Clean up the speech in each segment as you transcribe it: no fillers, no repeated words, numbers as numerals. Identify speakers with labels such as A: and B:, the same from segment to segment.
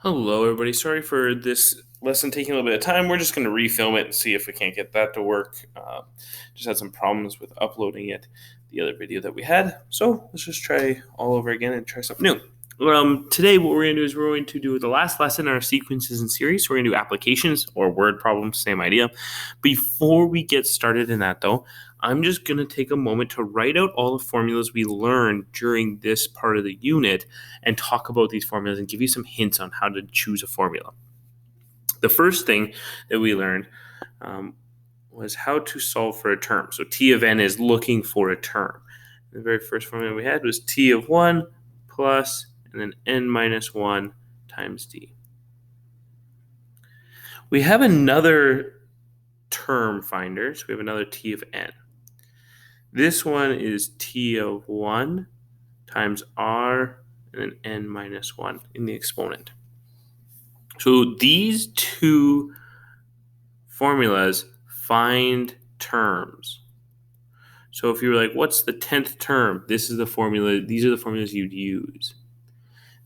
A: Hello, everybody. Sorry for this lesson taking a little bit of time. We're just going to refilm it and see if we can't get that to work. Just had some problems with uploading it, the other video that we had. So let's just try all over again and try something new. Today, what we're going to do is we're going to do the last lesson in our sequences and series. We're going to do applications or word problems, same idea. Before we get started in that, though, I'm just going to take a moment to write out all the formulas we learned during this part of the unit and talk about these formulas and give you some hints on how to choose a formula. The first thing that we learned was how to solve for a term. So T of n is looking for a term. The very first formula we had was T of 1 plus and then n minus 1 times d. We have another term finder, so we have another T of n. This one is T of 1 times r and then n minus 1 in the exponent. So these two formulas find terms. So if you were like, what's the 10th term? This is the formula. These are the formulas you'd use.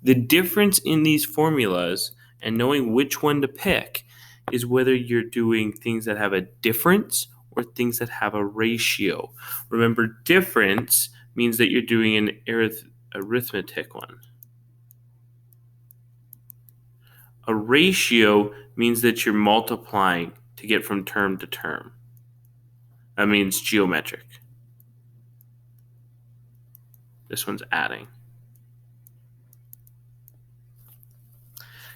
A: The difference in these formulas and knowing which one to pick is whether you're doing things that have a difference or things that have a ratio. Remember, difference means that you're doing an arithmetic one. A ratio means that you're multiplying to get from term to term. That means geometric. This one's adding.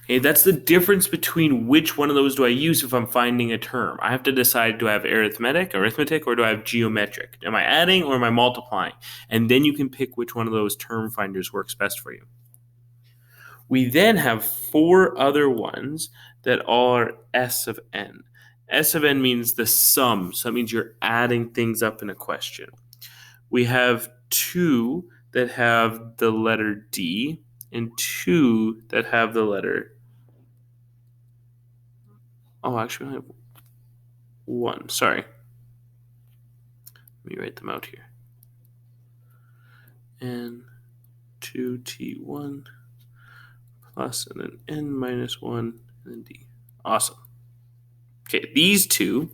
A: Okay, that's the difference between which one of those do I use if I'm finding a term. I have to decide, do I have arithmetic, or do I have geometric? Am I adding or am I multiplying? And then you can pick which one of those term finders works best for you. We then have four other ones that are S of n. S of n means the sum, so that means you're adding things up in a question. We have two that have the letter D and two that have the letter... Oh, actually, I have one. Sorry. Let me write them out here. N 2t1 plus and then n minus 1 and then d. Awesome. Okay, these two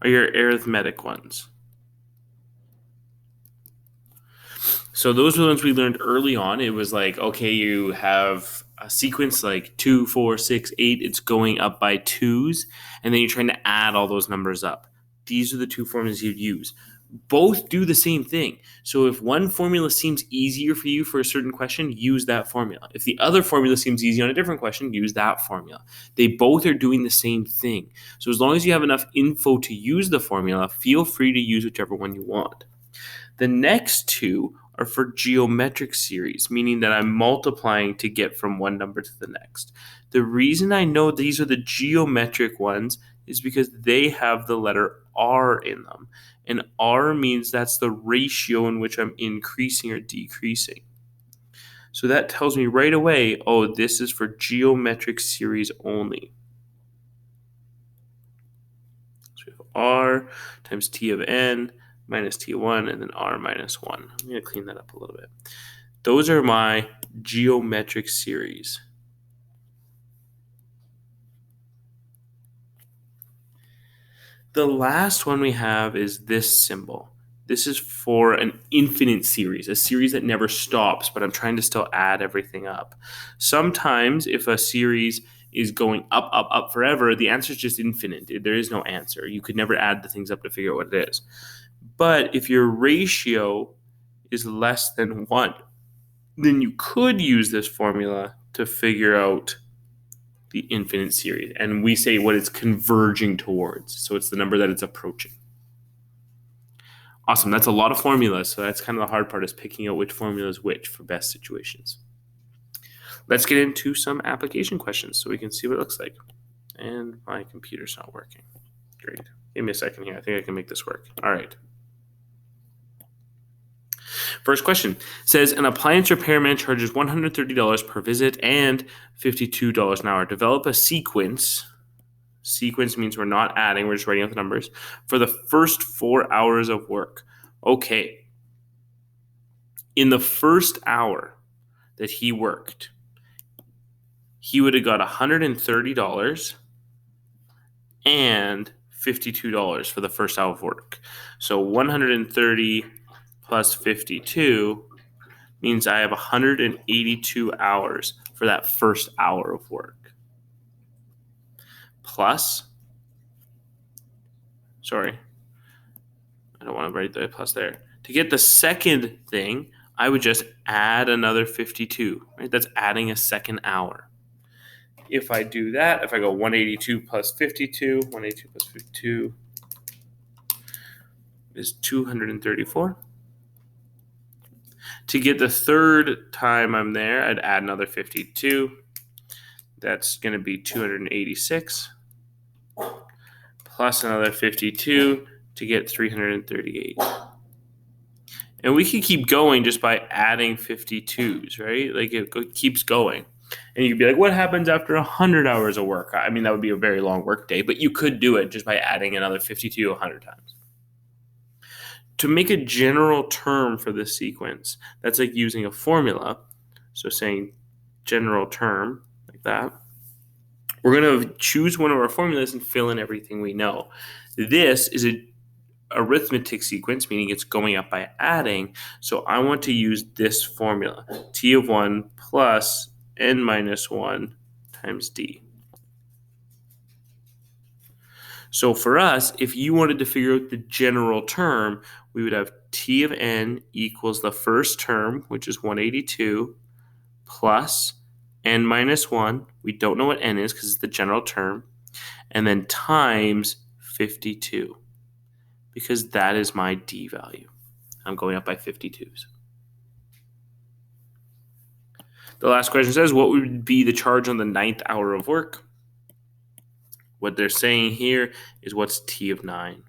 A: are your arithmetic ones. So those were the ones we learned early on. It was like, okay, you have a sequence like 2, 4, 6, 8. It's going up by twos, and then you're trying to add all those numbers up. These are the two formulas you'd use. Both do the same thing. So if one formula seems easier for you for a certain question, use that formula. If the other formula seems easy on a different question, use that formula. They both are doing the same thing. So as long as you have enough info to use the formula, feel free to use whichever one you want. The next two are for geometric series, meaning that I'm multiplying to get from one number to the next. The reason I know these are the geometric ones is because they have the letter R in them. And R means that's the ratio in which I'm increasing or decreasing. So that tells me right away, oh, this is for geometric series only. So we have R times T of n minus T1 and then R minus 1. I'm going to clean that up a little bit. Those are my geometric series. The last one we have is this symbol. This is for an infinite series, a series that never stops, but I'm trying to still add everything up. Sometimes if a series is going up, up, up forever, the answer is just infinite. There is no answer. You could never add the things up to figure out what it is. But if your ratio is less than 1, then you could use this formula to figure out the infinite series. And we say what it's converging towards. So it's the number that it's approaching. Awesome. That's a lot of formulas. So that's kind of the hard part, is picking out which formula is which for best situations. Let's get into some application questions so we can see what it looks like. And my computer's not working. Great. Give me a second here. I think I can make this work. All right. First question says, an appliance repairman charges $130 per visit and $52 an hour. Develop a sequence. Sequence means we're not adding, we're just writing out the numbers for the first 4 hours of work. Okay. In the first hour that he worked, he would have got $130 and $52 for the first hour of work. So 130 plus 52 means I have 182 hours for that first hour of work. Plus, sorry, I don't want to write the plus there. To get the second thing, I would just add another 52, right? That's adding a second hour. If I do that, if I go 182 plus 52, 182 plus 52 is 234. To get the third time I'm there, I'd add another 52. That's going to be 286 plus another 52 to get 338. And we can keep going just by adding 52s, right? Like it keeps going. And you'd be like, what happens after 100 hours of work? I mean, that would be a very long work day, but you could do it just by adding another 52 100 times. To make a general term for this sequence, that's like using a formula. So saying general term like that. We're going to choose one of our formulas and fill in everything we know. This is an arithmetic sequence, meaning it's going up by adding. So I want to use this formula, t of 1 plus n minus 1 times d. So for us, if you wanted to figure out the general term, we would have t of n equals the first term, which is 182, plus n minus 1. We don't know what n is because it's the general term. And then times 52, because that is my d value. I'm going up by 52s. The last question says, what would be the charge on the 9th hour of work? What they're saying here is what's t of 9.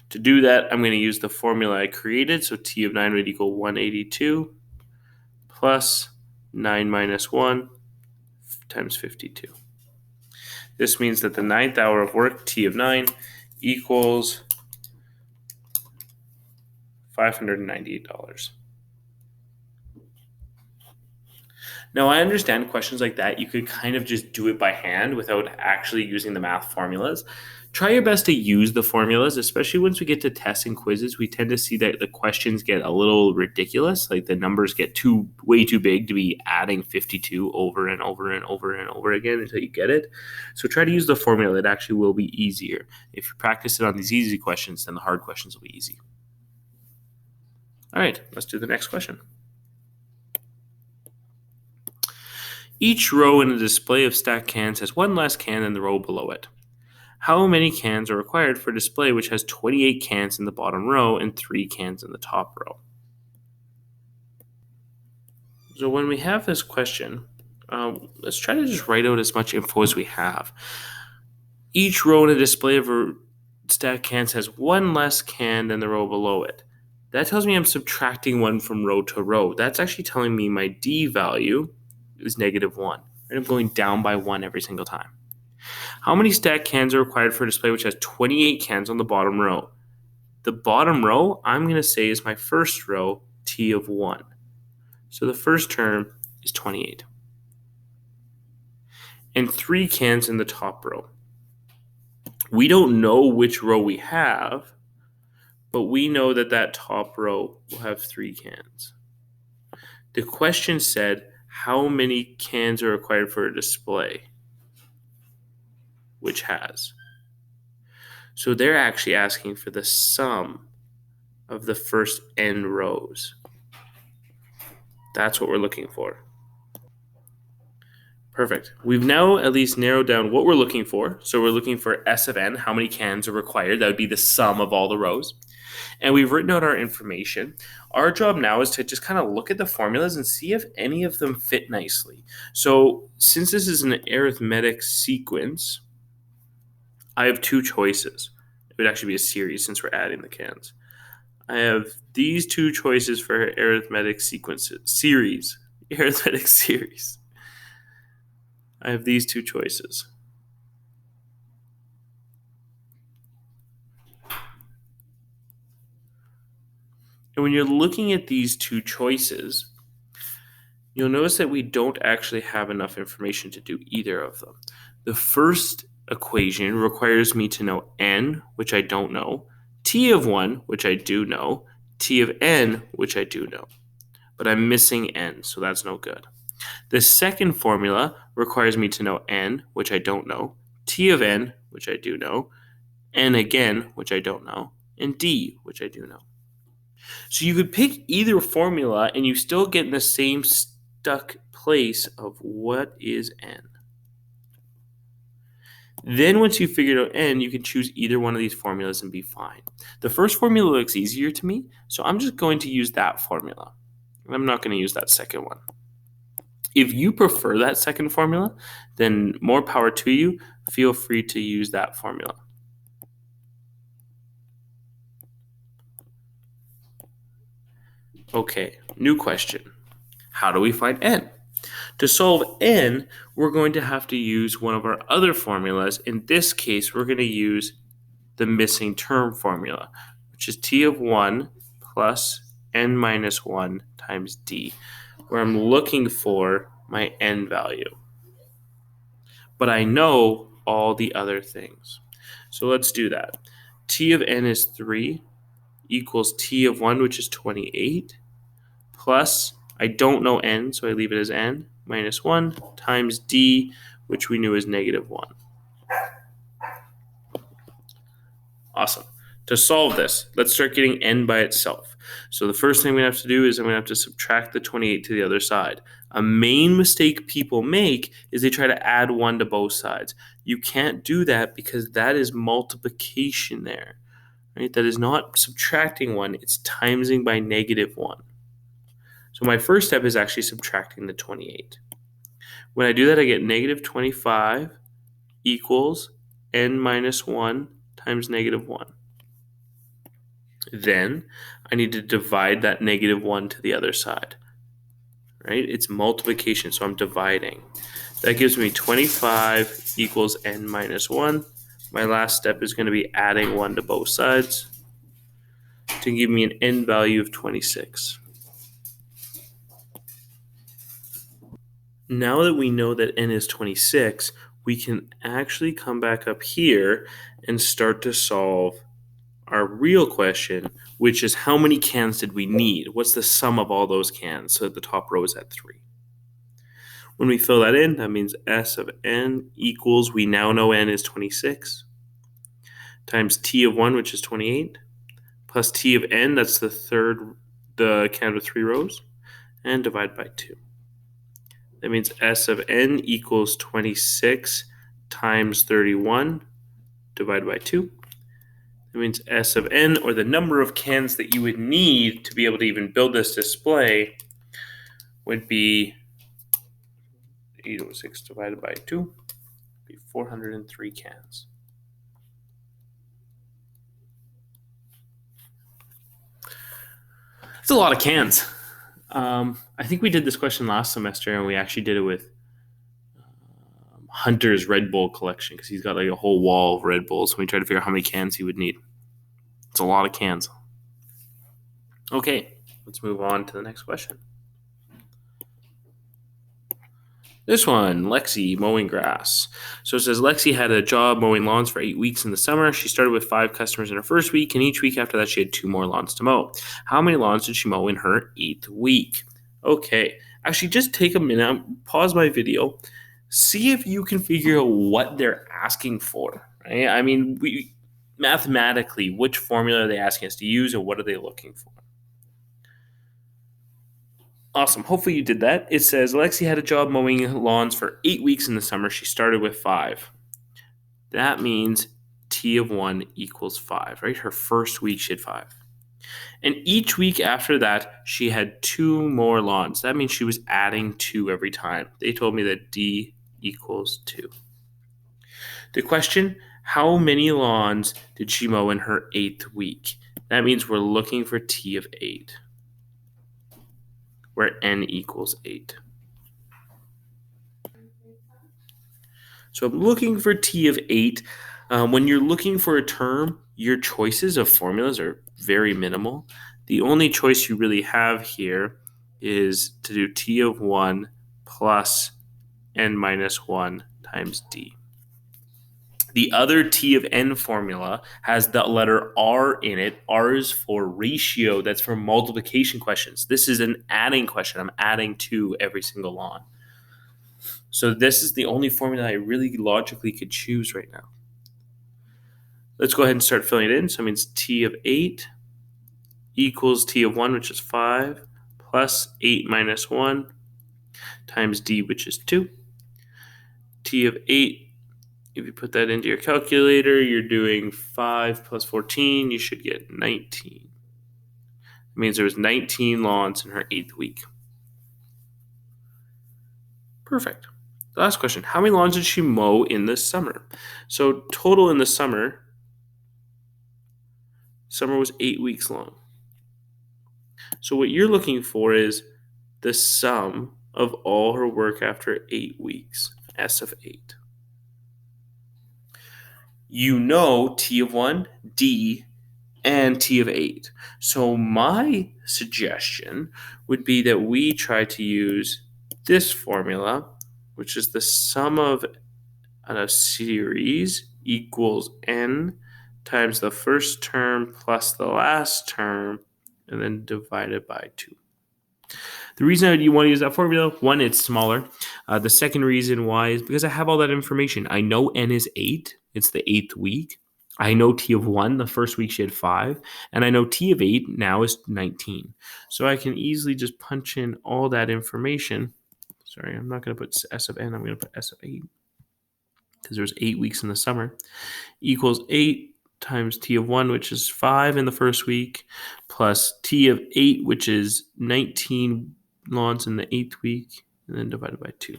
A: To do that, I'm going to use the formula I created. So t of 9 would equal 182 plus 9 minus 1 times 52. This means that the 9th hour of work, t of 9, equals $598. Now, I understand questions like that. You could kind of just do it by hand without actually using the math formulas. Try your best to use the formulas, especially once we get to tests and quizzes. We tend to see that the questions get a little ridiculous, like the numbers get way too big to be adding 52 over and over and over and over again until you get it. So try to use the formula. It actually will be easier. If you practice it on these easy questions, then the hard questions will be easy. All right, let's do the next question. Each row in a display of stacked cans has one less can than the row below it. How many cans are required for a display which has 28 cans in the bottom row and 3 cans in the top row? So when we have this question, let's try to just write out as much info as we have. Each row in a display of stacked cans has one less can than the row below it. That tells me I'm subtracting 1 from row to row. That's actually telling me my d value is -1. And I'm going down by 1 every single time. How many stacked cans are required for a display which has 28 cans on the bottom row? The bottom row, I'm going to say, is my first row, t of 1. So the first term is 28. And 3 cans in the top row. We don't know which row we have, but we know that that top row will have 3 cans. The question said, how many cans are required for a display which has? So they're actually asking for the sum of the first n rows. That's what we're looking for. Perfect. We've now at least narrowed down what we're looking for. So we're looking for S of n, how many cans are required. That would be the sum of all the rows. And we've written out our information. Our job now is to just kind of look at the formulas and see if any of them fit nicely. So since this is an arithmetic sequence, I have 2 choices. It would actually be a series since we're adding the cans. I have these 2 choices for arithmetic series. Arithmetic series. I have these 2 choices. And when you're looking at these 2 choices, you'll notice that we don't actually have enough information to do either of them. The first equation requires me to know n, which I don't know, t of 1, which I do know, t of n, which I do know. But I'm missing n, so that's no good. The second formula requires me to know n, which I don't know, t of n, which I do know, n again, which I don't know, and d, which I do know. So you could pick either formula and you still get in the same stuck place of what is n. Then once you've figured out n, you can choose either one of these formulas and be fine. The first formula looks easier to me, so I'm just going to use that formula. I'm not going to use that second one. If you prefer that second formula, then more power to you. Feel free to use that formula. Okay, new question. How do we find n? To solve n, we're going to have to use one of our other formulas. In this case, we're going to use the missing term formula, which is t of 1 plus n minus 1 times d, where I'm looking for my n value. But I know all the other things. So let's do that. T of n is 3 equals t of 1, which is 28, plus, I don't know n, so I leave it as n, minus 1 times d, which we knew is negative 1. Awesome. To solve this, let's start getting n by itself. So the first thing we have to do is I'm going to have to subtract the 28 to the other side. A main mistake people make is they try to add 1 to both sides. You can't do that because that is multiplication there. Right? That is not subtracting 1, it's timesing by negative 1. So my first step is actually subtracting the 28. When I do that, I get negative 25 equals n minus 1 times negative 1. Then I need to divide that negative 1 to the other side. Right? It's multiplication, so I'm dividing. That gives me 25 equals n minus 1. My last step is going to be adding 1 to both sides to give me an n value of 26. Now that we know that n is 26, we can actually come back up here and start to solve our real question, which is how many cans did we need? What's the sum of all those cans? So the top row is at 3. When we fill that in, that means S of n equals, we now know n is 26, times t of 1, which is 28, plus t of n, that's the can with 3 rows, and divide by 2. That means S of n equals 26 times 31 divided by 2. That means S of n, or the number of cans that you would need to be able to even build this display, would be 806 divided by 2, would be 403 cans. It's a lot of cans. I think we did this question last semester, and we actually did it with Hunter's Red Bull collection, because he's got like a whole wall of Red Bulls. So we tried to figure out how many cans he would need. It's a lot of cans. Okay, let's move on to the next question. This one, Lexi, mowing grass. So it says Lexi had a job mowing lawns for 8 weeks in the summer. She started with 5 customers in her first week, and each week after that, she had 2 more lawns to mow. How many lawns did she mow in her 8th week? Okay, actually, just take a minute, pause my video, see if you can figure out what they're asking for. Right? I mean, mathematically, which formula are they asking us to use, and what are they looking for? Awesome. Hopefully you did that. It says Lexi had a job mowing lawns for 8 weeks in the summer. She started with 5. That means T of 1 equals 5, right? Her first week she had 5. And each week after that, she had 2 more lawns. That means she was adding 2 every time. They told me that D equals 2. The question, how many lawns did she mow in her 8th week? That means we're looking for T of 8. Where n equals 8. So I'm looking for T of 8. When you're looking for a term, your choices of formulas are very minimal. The only choice you really have here is to do t of 1 plus n minus 1 times d. The other t of n formula has the letter r in it. R is for ratio. That's for multiplication questions. This is an adding question. I'm adding 2 every single ln. So this is the only formula I really logically could choose right now. Let's go ahead and start filling it in. So it means t of 8 equals t of 1, which is 5, plus 8 minus 1 times d, which is 2. T of 8, if you put that into your calculator, you're doing 5 plus 14, you should get 19. It means there was 19 lawns in her 8th week. Perfect. The last question, how many lawns did she mow in the summer? So total in the summer was 8 weeks long. So what you're looking for is the sum of all her work after 8 weeks, S of 8. You know T of 1, D, and T of 8. So my suggestion would be that we try to use this formula, which is the sum of a series equals n times the first term plus the last term, and then divided by 2. The reason you want to use that formula, one, it's smaller. The second reason why is because I have all that information. I know n is 8. It's the 8th week. I know t of 1, the first week she had 5. And I know t of 8 now is 19. So I can easily just punch in all that information. Sorry, I'm not going to put s of n. I'm going to put s of 8 because there's 8 weeks in the summer. Equals 8 times t of 1, which is 5 in the first week, plus t of 8, which is 19 lawns in the 8th week, and then divided by 2.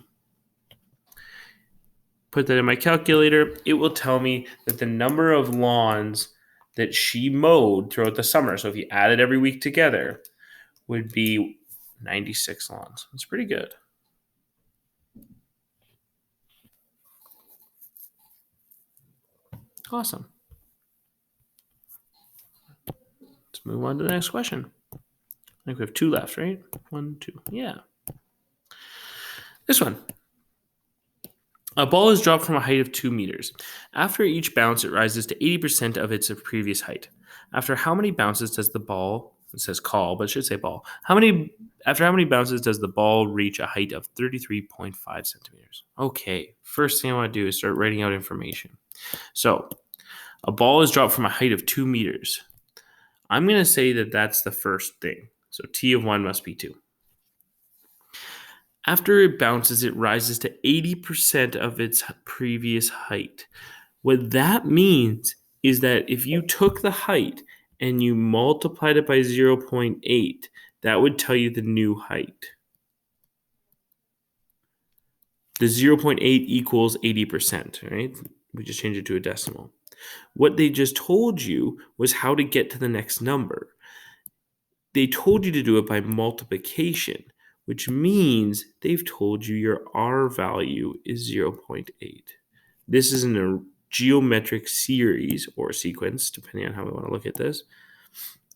A: Put that in my calculator. It will tell me that the number of lawns that she mowed throughout the summer, so if you add it every week together, would be 96 lawns. That's pretty good. Awesome. Let's move on to the next question. I think we have 2 left, right? 1, 2. Yeah. This one. A ball is dropped from a height of 2 meters. After each bounce, it rises to 80% of its previous height. After how many bounces does the ball, it says call, but it should say ball. After how many bounces does the ball reach a height of 33.5 centimeters? Okay, first thing I want to do is start writing out information. So, a ball is dropped from a height of 2 meters. I'm going to say that that's the first thing. So, T of 1 must be 2. After it bounces, it rises to 80% of its previous height. What that means is that if you took the height and you multiplied it by 0.8, that would tell you the new height. The 0.8 equals 80%, right? We just changed it to a decimal. What they just told you was how to get to the next number. They told you to do it by multiplication, which means they've told you your R value is 0.8. This is in a geometric series or sequence, depending on how we want to look at this,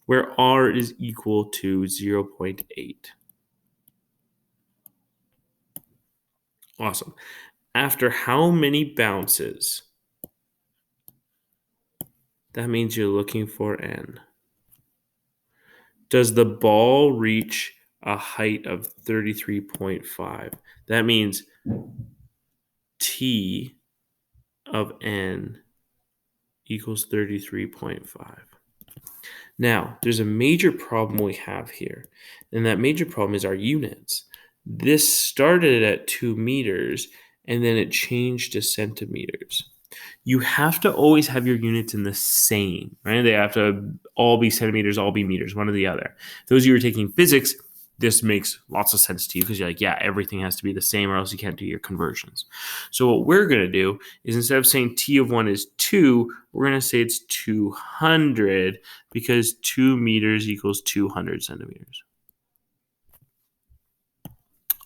A: where R is equal to 0.8. Awesome. After how many bounces? That means you're looking for N. Does the ball reach a height of 33.5? That means T of N equals 33.5. Now, there's a major problem we have here, and that major problem is our units. This started at 2 meters, and then it changed to centimeters. You have to always have your units in the same, right? They have to all be centimeters, all be meters, one or the other. Those of you who are taking physics, this makes lots of sense to you because you're like, yeah, everything has to be the same or else you can't do your conversions. So what we're going to do is instead of saying T of 1 is 2, we're going to say it's 200 because 2 meters equals 200 centimeters.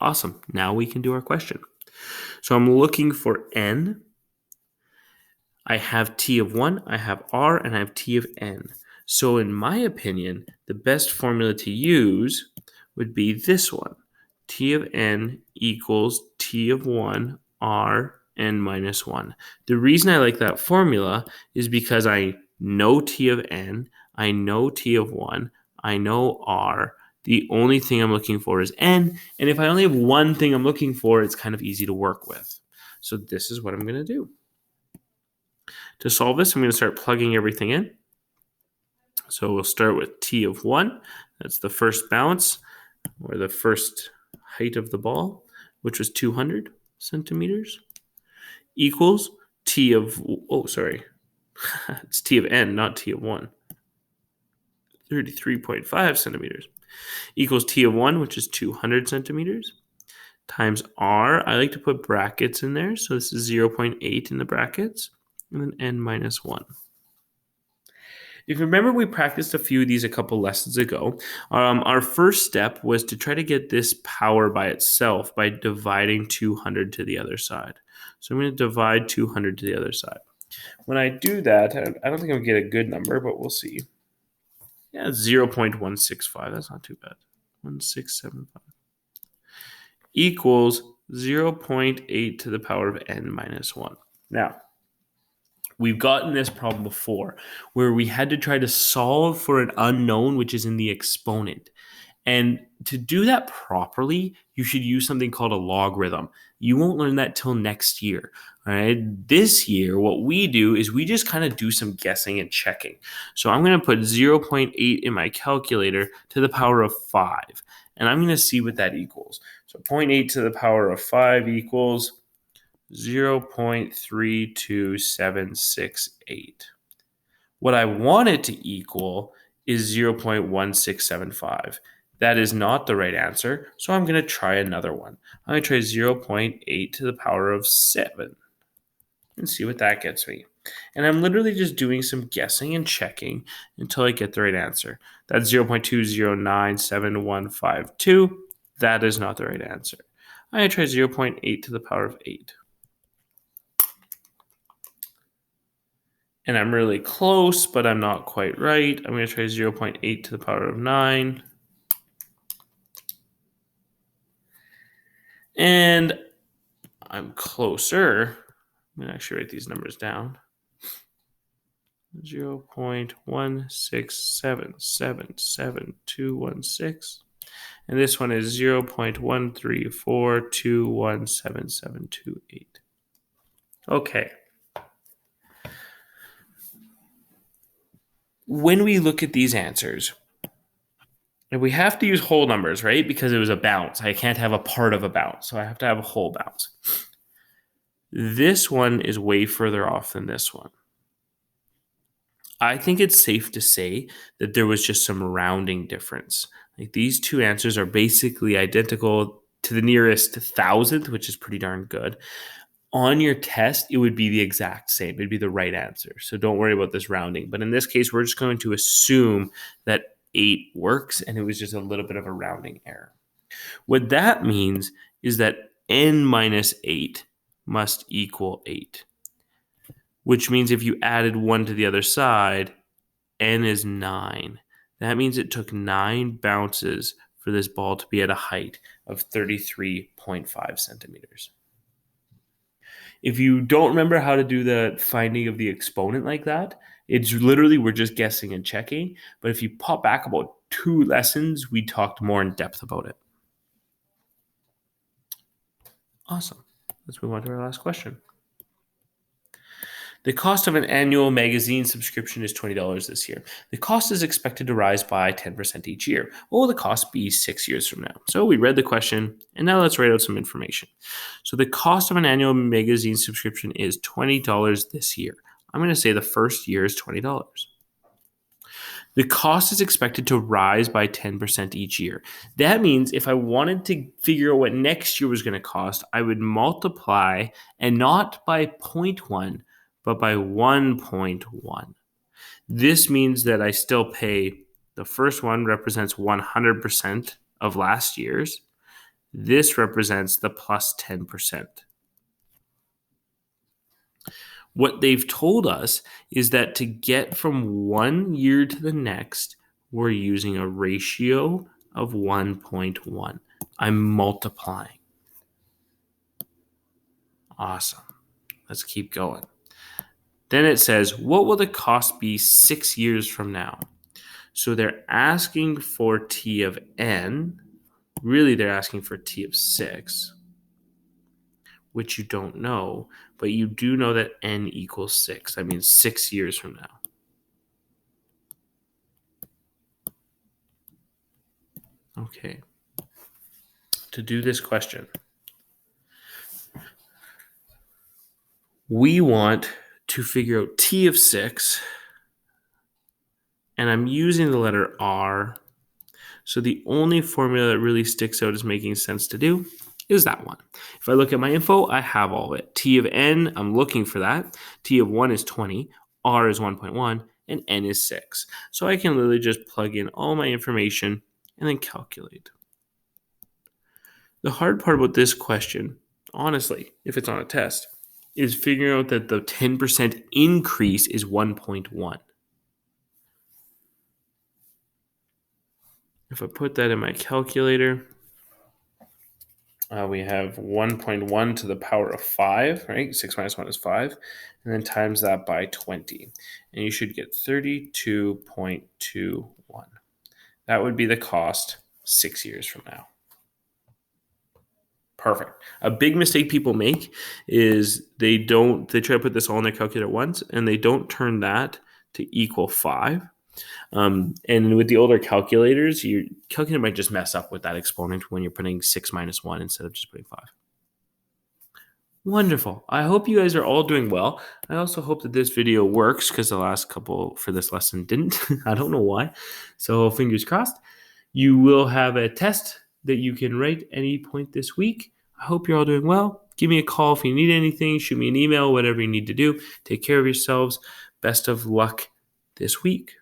A: Awesome. Now we can do our question. So I'm looking for N. I have T of 1, I have R, and I have T of N. So in my opinion, the best formula to use would be this one. T of n equals T of 1 r n minus 1. The reason I like that formula is because I know T of n, I know T of 1, I know r. The only thing I'm looking for is n, and if I only have one thing I'm looking for, it's kind of easy to work with. So this is what I'm going to do. To solve this, I'm going to start plugging everything in. So we'll start with T of 1. That's the first bounce, or the first height of the ball, which was 200 centimeters, equals T of, it's T of n, not T of 1, 33.5 centimeters, equals T of 1, which is 200 centimeters, times r. I like to put brackets in there, so this is 0.8 in the brackets, and then n minus 1. If you remember, we practiced a few of these a couple lessons ago. Our first step was to try to get this power by itself by dividing 200 to the other side. So I'm going to divide 200 to the other side. When I do that, I don't think I'm going to get a good number, but we'll see. Yeah, 0.165. That's not too bad. 1675 equals 0.8 to the power of n minus 1. Now, we've gotten this problem before where we had to try to solve for an unknown, which is in the exponent. And to do that properly, you should use something called a logarithm. You won't learn that till next year. All right. This year, what we do is we just kind of do some guessing and checking. So I'm going to put 0.8 in my calculator to the power of 5. And I'm going to see what that equals. So 0.8 to the power of 5 equals 0.32768. What I want it to equal is 0.1675. That is not the right answer, so I'm going to try another one. I'm going to try 0.8 to the power of 7 and see what that gets me. And I'm literally just doing some guessing and checking until I get the right answer. That's 0.2097152. That is not the right answer. I'm going to try 0.8 to the power of 8. And I'm really close, but I'm not quite right. I'm going to try 0.8 to the power of 9. And I'm closer. I'm going to actually write these numbers down. 0.167777216. And this one is 0.134217728. Okay. When we look at these answers, and we have to use whole numbers, right? Because it was a bounce. I can't have a part of a bounce, so I have to have a whole bounce. This one is way further off than this one. I think it's safe to say that there was just some rounding difference. Like these two answers are basically identical to the nearest thousandth, which is pretty darn good. On your test, it would be the exact same. It'd be the right answer. So don't worry about this rounding. But in this case, we're just going to assume that 8 works, and it was just a little bit of a rounding error. What that means is that n minus 8 must equal 8, which means if you added 1 to the other side, n is 9. That means it took 9 bounces for this ball to be at a height of 33.5 centimeters. If you don't remember how to do the finding of the exponent like that, it's literally we're just guessing and checking. But if you pop back about 2 lessons, we talked more in depth about it. Awesome. Let's move on to our last question. The cost of an annual magazine subscription is $20 this year. The cost is expected to rise by 10% each year. What will the cost be 6 years from now? So we read the question, and now let's write out some information. So the cost of an annual magazine subscription is $20 this year. I'm going to say the first year is $20. The cost is expected to rise by 10% each year. That means if I wanted to figure out what next year was going to cost, I would multiply, and not by 0.1, but by 1.1. This means that I still pay, the first one represents 100% of last year's. This represents the plus 10%. What they've told us is that to get from one year to the next, we're using a ratio of 1.1. I'm multiplying. Awesome. Let's keep going. Then it says, what will the cost be 6 years from now? So they're asking for t of n. Really, they're asking for t of 6, which you don't know, but you do know that n equals 6. That means 6 years from now. Okay. To do this question, we want to figure out t of 6, and I'm using the letter r. So the only formula that really sticks out as making sense to do is that one. If I look at my info, I have all of it. T of n, I'm looking for that. T of 1 is 20, r is 1.1, and n is 6. So I can literally just plug in all my information and then calculate. The hard part about this question, honestly, if it's on a test, is figuring out that the 10% increase is 1.1. If I put that in my calculator, we have 1.1 to the power of 5, right? 6 minus 1 is 5. And then times that by 20. And you should get 32.21. That would be the cost 6 years from now. Perfect. A big mistake people make is they try to put this all in their calculator once, and they don't turn that to equal 5. And with the older calculators, your calculator might just mess up with that exponent when you're putting 6 minus 1 instead of just putting 5. Wonderful. I hope you guys are all doing well. I also hope that this video works because the last couple for this lesson didn't. I don't know why. So fingers crossed. You will have a test that you can write any point this week. I hope you're all doing well. Give me a call if you need anything. Shoot me an email, whatever you need to do. Take care of yourselves. Best of luck this week.